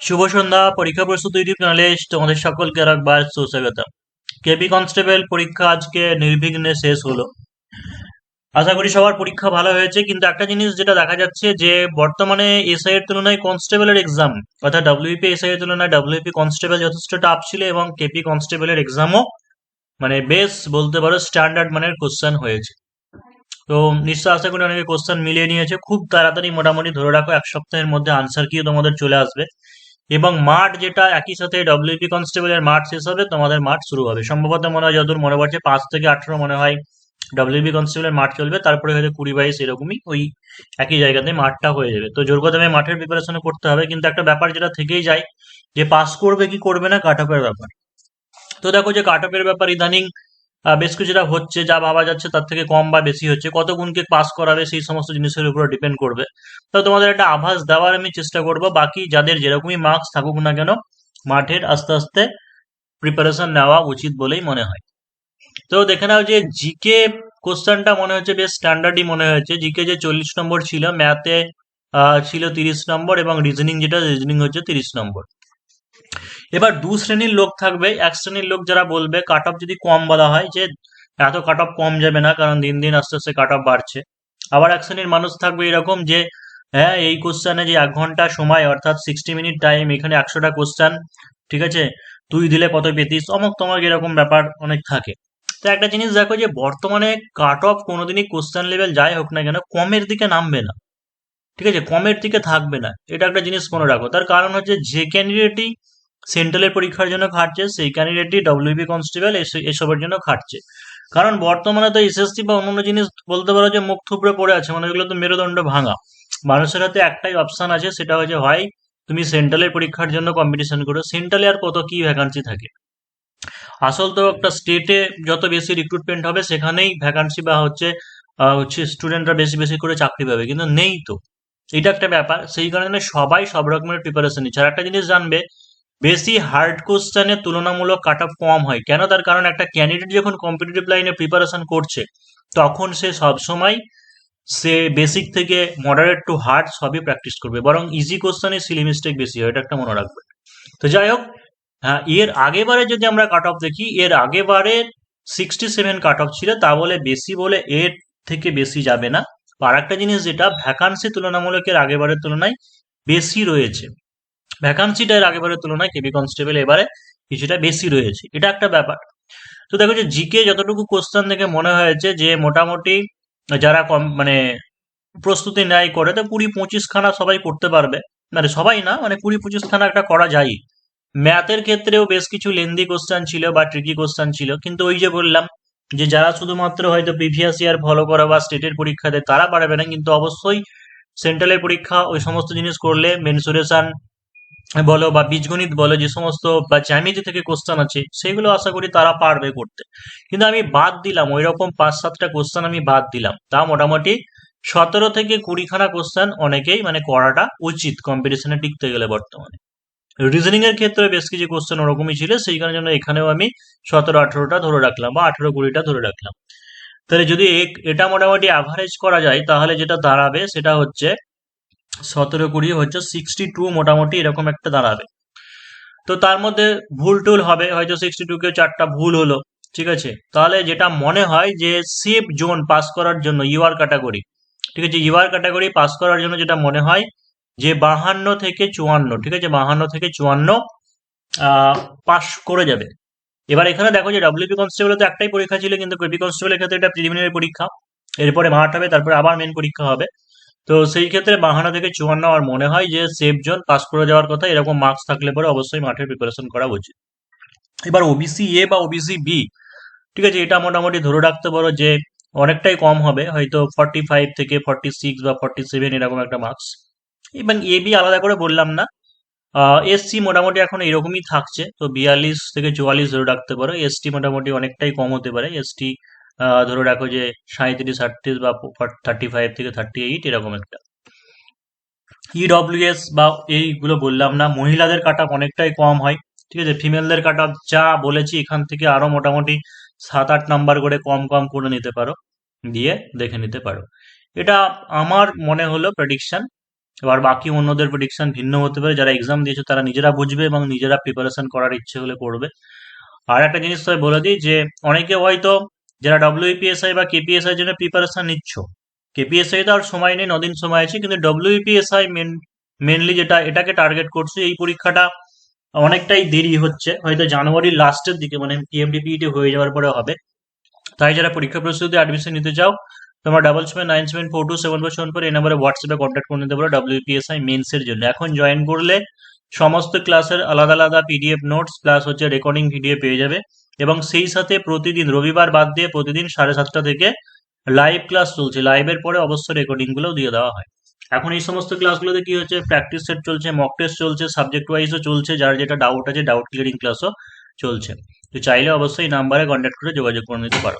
শুভ সন্ধ্যা। পরীক্ষা প্রস্তুতি ইউটিউব চ্যানেলে তোমাদের সকলকে আর একবার সুস্বাগতম। কেপি কনস্টেবল পরীক্ষা আজকে নির্বিঘ্নে শেষ হলো। আশা করি সবার পরীক্ষা ভালো হয়েছে, কিন্তু একটা জিনিস যেটা দেখা যাচ্ছে যে বর্তমানে এসআই এর তুলনায় কনস্টেবলের এক্সাম, অর্থাৎ ডাব্লিউপি এসআই এর তুলনায় ডাব্লিউপি কনস্টেবল যথেষ্ট টাফ ছিল, এবং কেপি কনস্টেবলের এক্সামও মানে বেশ বলতে পারো স্ট্যান্ডার্ড মানের কোশ্চেন হয়েছে। তো নিশ্চয় আশা করি অনেকে কোশ্চেন মিলিয়ে নিয়েছে। খুব তাড়াতাড়ি মোটামুটি ধরে রাখো 1 সপ্তাহের মধ্যে আনসার কি তোমাদের চলে আসবে, এবং মাঠ যেটা একই সাথে ডব্লিউপি কনস্টেবলের মাঠ শেষ হবে, তোমাদের মাঠ শুরু হবে সম্ভবত। মনে হয় যতদূর মনে পড়ছে 5 থেকে 18 মনে হয় ডব্লিউপি কনস্টেবলের মাঠ চলবে, তারপরে হয়তো 20-22 এরকমই ওই একই জায়গাতে মাঠটা হয়ে যাবে। তো জোর কদমে মাঠের প্রিপারেশন করতে হবে, কিন্তু একটা ব্যাপার যেটা থেকেই যায় যে পাস করবে কি করবে না, কাট অফের ব্যাপার। তো দেখো যে কাট অফের ব্যাপার ইদানিং বেশ কিছুটা হচ্ছে, যা ভাবা যাচ্ছে তার থেকে কম বা বেশি হচ্ছে। কত গুণকে পাস করাবে সেই সমস্ত জিনিসের উপর ডিপেন্ড করবে। তো তোমাদের একটা আভাস দেওয়ার আমি চেষ্টা করব, বাকি যাদের যেরকমই মার্কস থাকুক না কেন মাঠের আস্তে আস্তে প্রিপারেশন নেওয়া উচিত বলেই মনে হয়। তো দেখে নাও যে জিকে কোশ্চেনটা মনে হচ্ছে বেশ স্ট্যান্ডার্ডই মনে হয়েছে। জিকে যে 40 নম্বর ছিল, ম্যাথে ছিল 30 নম্বর, এবং রিজনিং যেটা রিজনিং হচ্ছে 30 নম্বর। এবার দু শ্রেণীর লোক থাকবে। এক শ্রেণীর লোক যারা বলবে কাট অফ যদি কম বলা হয় যে এত কাট অফ কম যাবে না, কারণ দিন দিন আস্তে আস্তে কাট অফ বাড়ছে। আবার এক শ্রেণীর মানুষ থাকবে এরকম যে হ্যাঁ, এই কোশ্চেনে যে 1 ঘন্টা সময় অর্থাৎ 60 মিনিট টাইম, এখানে 100টা কোশ্চেন, ঠিক আছে, তুই দিলে কত পেতিস, অমুক তমক, এরকম ব্যাপার অনেক থাকে। তো একটা জিনিস দেখো যে বর্তমানে কাট অফ কোনোদিনই কোশ্চেন লেভেল যাই হোক না কেন কমের দিকে নামবে না, ঠিক আছে, কমের দিকে থাকবে না। এটা একটা জিনিস মনে রাখো। তার কারণ হচ্ছে যে ক্যান্ডিডেটই সেন্ট্রালের পরীক্ষার জন্য খাটছে সেই ক্যান্ডিডেটই ডব্লিউবি কনস্টেবল এসবের জন্য খাটছে। কারণ বর্তমানে তো এসএসসি বা অন্যান্য জিনিস বলতে পারো যে মুখ থুবড়ে পড়ে আছে, মানে এগুলো তো মেরুদণ্ড ভাঙা। মানুষের হাতে একটাই অপশন আছে, সেটা হচ্ছে হয় তুমি সেন্ট্রালের পরীক্ষার জন্য কম্পিটিশন করো। সেন্ট্রালে আর কত কি ভ্যাকান্সি থাকে? আসল তো একটা স্টেটে যত বেশি রিক্রুটমেন্ট হবে সেখানেই ভ্যাকান্সি বা হচ্ছে স্টুডেন্টরা বেশি বেশি করে চাকরি পাবে, কিন্তু নেই তো। এটা একটা ব্যাপার, সেই কারণে সবাই সব রকমের প্রিপারেশন নিচ্ছে। আর একটা জিনিস জানবে, বেশি হার্ড কোশ্চেনের তুলনামূলক কাট অফ কম হয় কেন? তার কারণ একটা ক্যান্ডিডেট যখন কম্পিটিটিভ লাইনে প্রিপারেশন করছে তখন সে সবসময় সে বেসিক থেকে মডারেট টু হার্ড সবই প্র্যাকটিস করবে, বরং ইজি কোশ্চেনে সিলি মিস্টেক বেশি হয়, এটা একটা মনে রাখবে। তো যাই হোক, হ্যাঁ, এর আগেবারে যদি আমরা কাট অফ দেখি, এর আগেবারে 67 কাট অফ ছিল, তা বলে বেশি বলে এর থেকে বেশি যাবে না। আর একটা জিনিস যেটা ভ্যাকান্সি তুলনামূলক এর আগেবারের তুলনায় বেশি রয়েছে, ভ্যাকান্সিটা এর আগেবারের তুলনায় কেবি কনস্টেবল এবারে কিছুটা বেশি রয়েছে, এটা একটা ব্যাপার। তো দেখো যে জিকে যতটুকু কোশ্চেন থেকে মনে হয়েছে যে মোটামুটি যারা কম মানে প্রস্তুতি নেয় করে, তো 20-25 খানা সবাই করতে পারবে। মানে সবাই না, মানে 20-25 খানা একটা করা যায়। ম্যাথের ক্ষেত্রেও বেশ কিছু লেন্দি কোশ্চেন ছিল বা ট্রিকি কোশ্চেন ছিল, কিন্তু ওই যে বললাম যে যারা শুধুমাত্র হয়তো প্রিভিয়াস ইয়ার ফলো করা বা স্টেটের পরীক্ষা দেয় তারা পারবে না, কিন্তু অবশ্যই সেন্ট্রালের পরীক্ষা ওই সমস্ত জিনিস করলে মেনসুরেশন বলো বা বীজগণিত বলো, যে সমস্ত বা জ্যামিতি থেকে কোশ্চেন আছে সেগুলো আশা করি তারা পারবে করতে। কিন্তু আমি বাদ দিলাম ওই রকম 5-7টা কোশ্চেন, আমি বাদ দিলাম। তা মোটামুটি 17 থেকে 20 খানা কোশ্চেন অনেকেই মানে করাটা উচিত কম্পিটিশনে টিকতে গেলে বর্তমানে। রিজনিং এর ক্ষেত্রে বেশ কিছু কোশ্চেন ওরকমই ছিল, সেই কারণে জন্য এখানেও আমি 17-18টা ধরে রাখলাম বা 18-20টা ধরে রাখলাম। তাহলে যদি এটা মোটামুটি অ্যাভারেজ করা যায়, তাহলে যেটা দাঁড়াবে সেটা হচ্ছে 17-20 হচ্ছে 62 মোটামুটি এরকম একটা দাঁড়াবে। তো তার মধ্যে ভুল টুল হবে, হয়তো 62 কে 4টা ভুল হলো, ঠিক আছে। তাহলে যেটা মনে হয় যে সেফ জোন পাস করার জন্য ইউআর ক্যাটাগরি, ঠিক আছে, ইউআর ক্যাটাগরি পাস করার জন্য যেটা মনে হয় যে 52 থেকে 54, ঠিক আছে, 52 থেকে 54 পাস করে যাবে। এবার এখানে দেখো যে ডাব্লিউপি কনস্টেবল তো একটাই পরীক্ষা ছিল, কিন্তু কেপি কনস্টেবলের ক্ষেত্রে এটা প্রিলিমিনারি পরীক্ষা, এরপরে মাঠ হবে, তারপরে আবার মেন পরীক্ষা হবে। তো সেই ক্ষেত্রে 52 থেকে 54 আমার মনে হয় যে সেফ জোন পাস করে যাওয়ার কথা। এরকম মার্কস থাকলে পরে অবশ্যই মাঠের প্রিপারেশন করা উচিত। এবার ওবিসি এ বা ওবিসি বি, ঠিক আছে, এটা মোটামুটি ধরে রাখতে পারো যে অনেকটাই কম হবে, হয়তো 45 থেকে 46 বা 47 এরকম একটা মার্কস। এবং এ বি আলাদা করে বললাম না। এসসি মোটামুটি এখন এরকমই থাকছে, তো 42 থেকে 44 ধরে রাখতে পারো। এসটি মোটামুটি অনেকটাই কম হতে পারে। এসটি ধরে রাখো যে 37-38 বা 35 থেকে 38 এরকম একটা। ইডব্লিউএস বা এইগুলো বললাম না, মহিলাদের কাট অফ অনেকটাই কম হয়, ঠিক আছে। ফিমেলদের কাট অফ যা বলেছি এখান থেকে আরো মোটামুটি 7-8 নাম্বার করে কম কম করে নিতে পারো, দিয়ে দেখে নিতে পারো। এটা আমার মনে হলো প্রেডিকশন। এবার বাকি অন্যদের প্রেডিকশন ভিন্ন হতে পারে, যারা এক্সাম দিয়েছে তারা নিজেরা বুঝবে এবং নিজেরা প্রিপারেশন করার ইচ্ছে হলে করবে। আর একটা জিনিস তো বলে দিই যে অনেকে হয়তো যারা ডব্লিউপিএসআই বা কেপিএসআই জন্য প্রিপারেশন নিচ্ছ, কেপিএসআই তো আর সময় নেই, 9 দিন সময় আছে, কিন্তু ডব্লিউপিএসআই মেনলি যেটা এটাকে টার্গেট করছে, এই পরীক্ষাটা অনেকটাই দেরি হচ্ছে, হয়তো জানুয়ারির লাস্টের দিকে মানে পিএমডিপিইটি হয়ে যাওয়ার পরে হবে। তাই যারা পরীক্ষা প্রস্তুতি অ্যাডমিশন নিতে চাও, তোমরা 7797427474 এই নম্বরে হোয়াটসঅ্যাপে কন্ট্যাক্ট করে নিতে পারো ডব্লিউপিএসআই মেন্স এর জন্য। এখন জয়েন করলে সমস্ত ক্লাসের আলাদা আলাদা পিডিএফ নোটস প্লাস হচ্ছে রেকর্ডিং ভিডিও পেয়ে যাবে, এবং সেই সাথে প্রতিদিন রবিবার বাদ দিয়ে প্রতিদিন 7:30 থেকে লাইভ ক্লাস চলছে, লাইভের পরে অবশ্য রেকর্ডিং গুলোও দিয়ে দেওয়া হয়। এখন এই সমস্ত ক্লাসগুলোতে কি হচ্ছে, প্র্যাকটিস সেট চলছে, মক টেস্ট চলছে, সাবজেক্ট ওয়াইজও চলছে, যার যেটা ডাউট আছে ডাউট ক্লিয়ারিং ক্লাসও চলছে। তো চাইলে অবশ্যই নাম্বারে কন্ট্যাক্ট করে যোগাযোগ করে নিতে পারো।